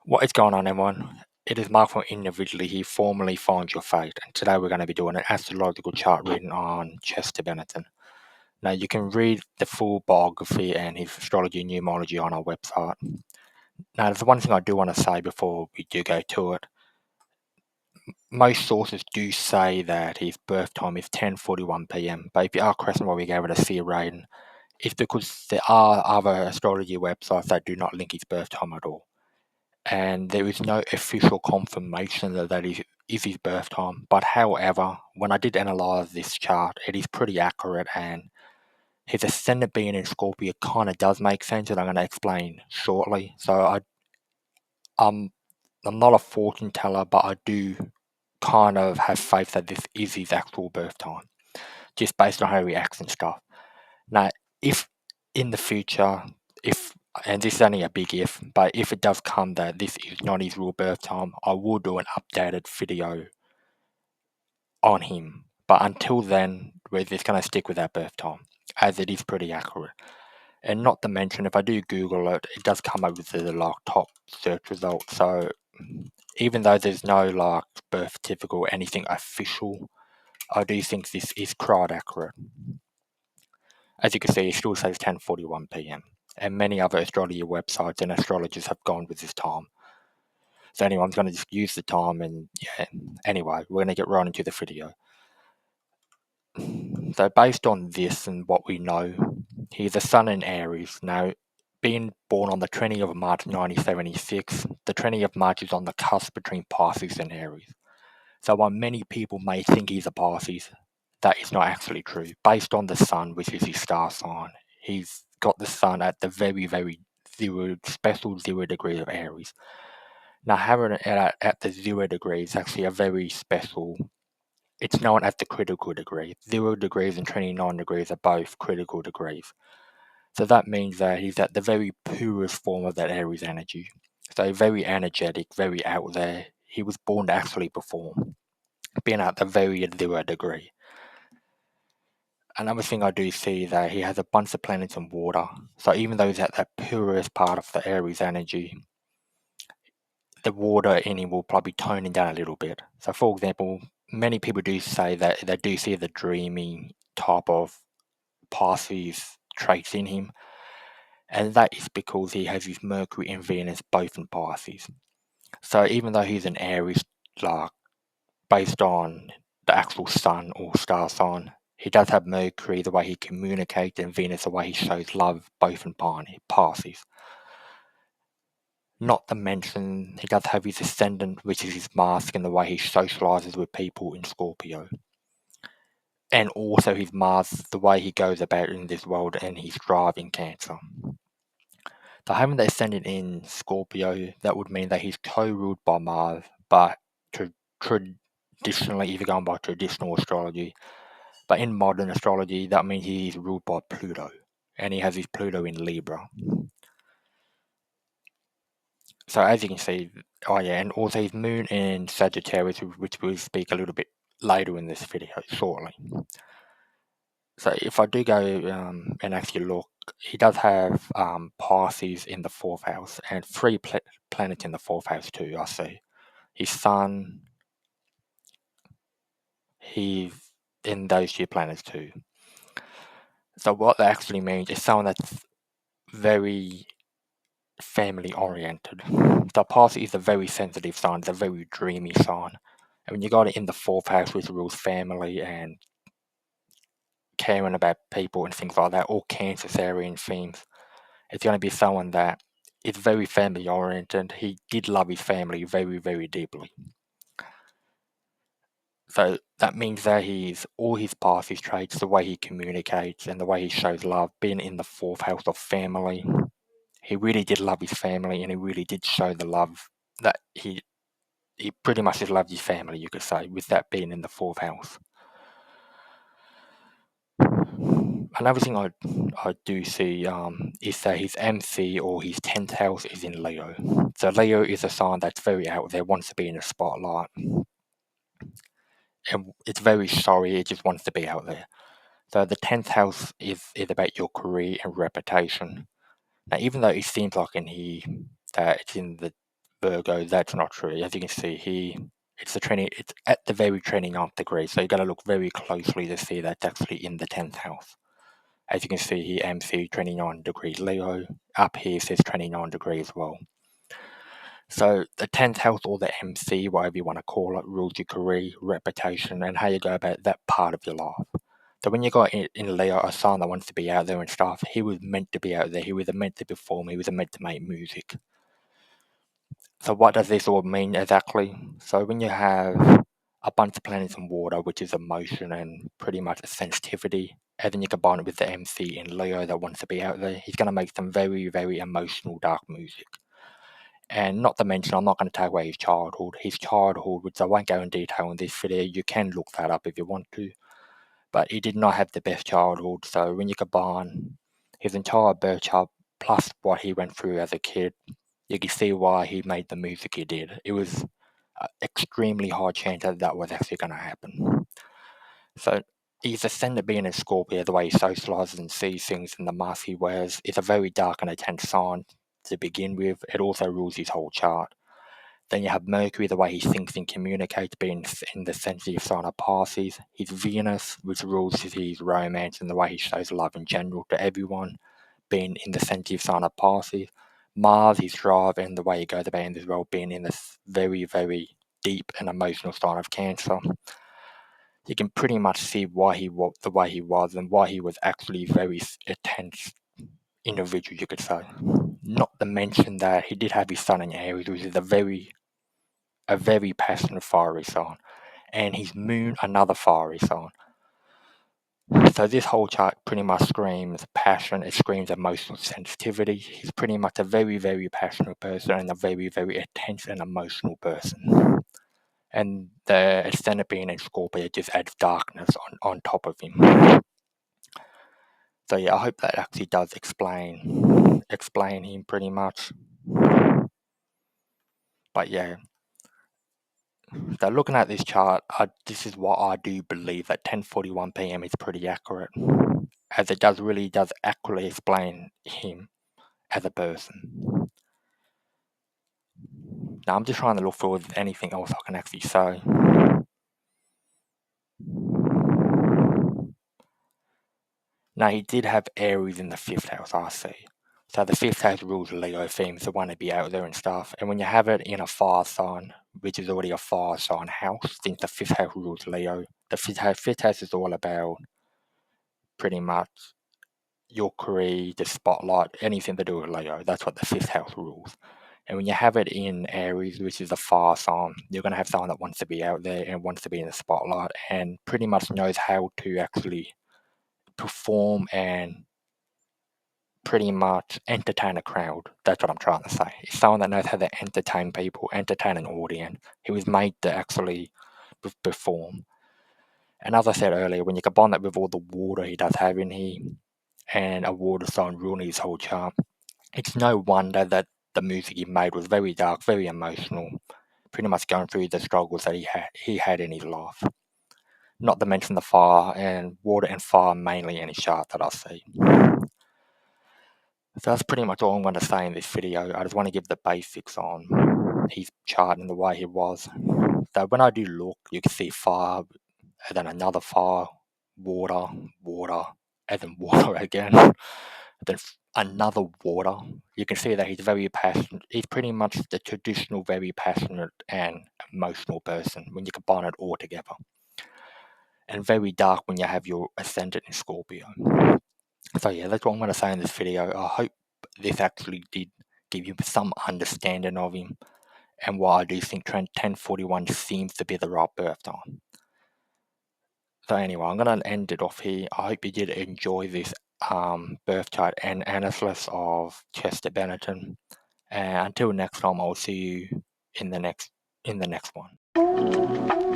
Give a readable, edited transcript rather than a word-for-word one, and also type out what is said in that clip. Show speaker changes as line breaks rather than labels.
What is going on, everyone? It is Mark from Individually He formerly Find Your Fate, and today we're going to be doing an astrological chart reading on Chester Bennington. Now, you can read the full biography and his astrology and numerology on our website. Now, there's one thing I do want to say before we do go to it. Most sources do say that his birth time is 10:41 p.m., but if you are questioning why we gave it a C rating, it's because there are other astrology websites that do not link his birth time at all. And there is no official confirmation that is his birth time. But however, when I did analyze this chart, it is pretty accurate, and his ascendant being in Scorpio kind of does make sense, and I'm going to explain shortly. So I'm not a fortune teller, but I do kind of have faith that this is his actual birth time, just based on how he reacts and stuff. Now, if in the future, and this is only a big if, but if it does come that this is not his real birth time, I will do an updated video on him. But until then, we're just going to stick with that birth time, as it is pretty accurate. And not to mention, if I do Google it, it does come up with the top search results. So even though there's no birth certificate or anything official, I do think this is quite accurate. As you can see, it still says 10:41 p.m. And many other astrology websites and astrologers have gone with this time. So anyone's going to just use the time, and yeah. Anyway, we're going to get right into the video. So based on this and what we know, he's a sun in Aries. Now, being born on the 20th of March 1976, the 20th of March is on the cusp between Pisces and Aries. So while many people may think he's a Pisces, that is not actually true. Based on the sun, which is his star sign, he's got the sun at the very, very special 0 degrees of Aries. Now, having it at the 0 degrees is actually a very special. It's known as the critical degree. 0 degrees and 29 degrees are both critical degrees. So that means that he's at the very purest form of that Aries energy. So very energetic, very out there. He was born to actually perform, being at the very 0 degree. Another thing I do see is that he has a bunch of planets in water. So even though he's at that purest part of the Aries energy, the water in him will probably tone him down a little bit. So for example, many people do say that they do see the dreamy type of Pisces traits in him. And that is because he has his Mercury and Venus both in Pisces. So even though he's an Aries, based on the actual sun or star sign, he does have Mercury, the way he communicates, and Venus, the way he shows love, both in Pisces. Not to mention, he does have his ascendant, which is his mask, and the way he socializes with people in Scorpio. And also his Mars, the way he goes about in this world, and his drive in Cancer. So having the ascendant in Scorpio, that would mean that he's co-ruled by Mars, but traditionally, if you're going by traditional astrology, but in modern astrology, that means he's ruled by Pluto, and he has his Pluto in Libra. So as you can see, and also his moon in Sagittarius, which we'll speak a little bit later in this video, shortly. So if I do go and actually look, he does have Pisces in the 4th house, and 3 planets in the 4th house too, I see. His sun, he's in those 2 planets too. So what that actually means is someone that's very family oriented. So Pisces is a very sensitive sign, it's a very dreamy sign. And when you got it in the 4th house, which rules family and caring about people and things like that, all Cancerian themes, it's going to be someone that is very family oriented. He did love his family very, very deeply. So that means that all his Pisces traits, the way he communicates and the way he shows love, being in the 4th house of family, he really did love his family, and he really did show the love that he pretty much just loved his family, you could say, with that being in the 4th house. Another thing I do see is that his MC or his 10th house is in Leo. So Leo is a sign that's very out there, wants to be in the spotlight. And it's very sorry, it just wants to be out there. So the 10th house is about your career and reputation. Now, even though it seems like that it's in the Virgo, that's not true. As you can see, it's at the very 29th degree, so you got to look very closely to see that's actually in the 10th house. As you can see here, MC 29 degrees Leo. Up here says 29 degrees as well. So the 10th house, or the MC, whatever you want to call it, rules your career, reputation, and how you go about that part of your life. So when you got in Leo, a sign that wants to be out there and stuff, he was meant to be out there. He was meant to perform. He was meant to make music. So what does this all mean exactly? So when you have a bunch of planets in water, which is emotion and pretty much a sensitivity, and then you combine it with the MC in Leo that wants to be out there, he's going to make some very, very emotional, dark music. And not to mention, I'm not going to take away his childhood. His childhood, which I won't go in detail in this video, you can look that up if you want to. But he did not have the best childhood. So when you combine his entire birth chart plus what he went through as a kid, you can see why he made the music he did. It was an extremely high chance that was actually going to happen. So his ascendant being in Scorpio, the way he socializes and sees things, and the mask he wears, is a very dark and intense sign to begin with. It also rules his whole chart. Then you have Mercury, the way he thinks and communicates, being in the sensitive sign of Pisces. His Venus, which rules his romance and the way he shows love in general to everyone, being in the sensitive sign of Pisces. Mars, his drive, and the way he goes about in this world, being in this very, very deep and emotional sign of Cancer. You can pretty much see why he was the way he was and why he was actually very intense individual, you could say. Not to mention that he did have his sun in Aries, which is a very passionate fiery sign, and his moon another fiery sign. So this whole chart pretty much screams passion, it screams emotional sensitivity. He's pretty much a very, very passionate person and a very, very intense and emotional person. And the extended being in Scorpio just adds darkness on top of him. So yeah, I hope that actually does explain him pretty much. But yeah, so looking at this chart, this is what I do believe that 10:41 p.m. is pretty accurate, as it really does accurately explain him as a person. Now I'm just trying to look for anything else I can actually say. Now he did have Aries in the 5th house, I see. So the 5th house rules Leo themes, the one to be out there and stuff. And when you have it in a fire sign, which is already a fire sign house, since the 5th house rules Leo, the 5th house is all about pretty much your career, the spotlight, anything to do with Leo. That's what the 5th house rules. And when you have it in Aries, which is a fire sign, you're going to have someone that wants to be out there and wants to be in the spotlight and pretty much knows how to actually perform and pretty much entertain a crowd. That's what I'm trying to say. He's someone that knows how to entertain people, entertain an audience. He was made to actually perform. And as I said earlier, when you combine that with all the water he does have in here, and a water sign ruining his whole charm, it's no wonder that the music he made was very dark, very emotional, pretty much going through the struggles that he had in his life. Not to mention the fire and water and fire mainly in his chart that I see. So that's pretty much all I'm going to say in this video. I just want to give the basics on his chart and the way he was. So when I do look, you can see fire, and then another fire, water, and then water again, then another water. You can see that he's very passionate. He's pretty much the traditional, very passionate and emotional person when you combine it all together. And very dark when you have your ascendant in Scorpio. So yeah, that's what I'm going to say in this video. I hope this actually did give you some understanding of him and why I do think 1041 seems to be the right birth time. So anyway, I'm going to end it off here. I hope you did enjoy this birth chart and analysis of Chester Bennington. And until next time, I'll see you in the next one.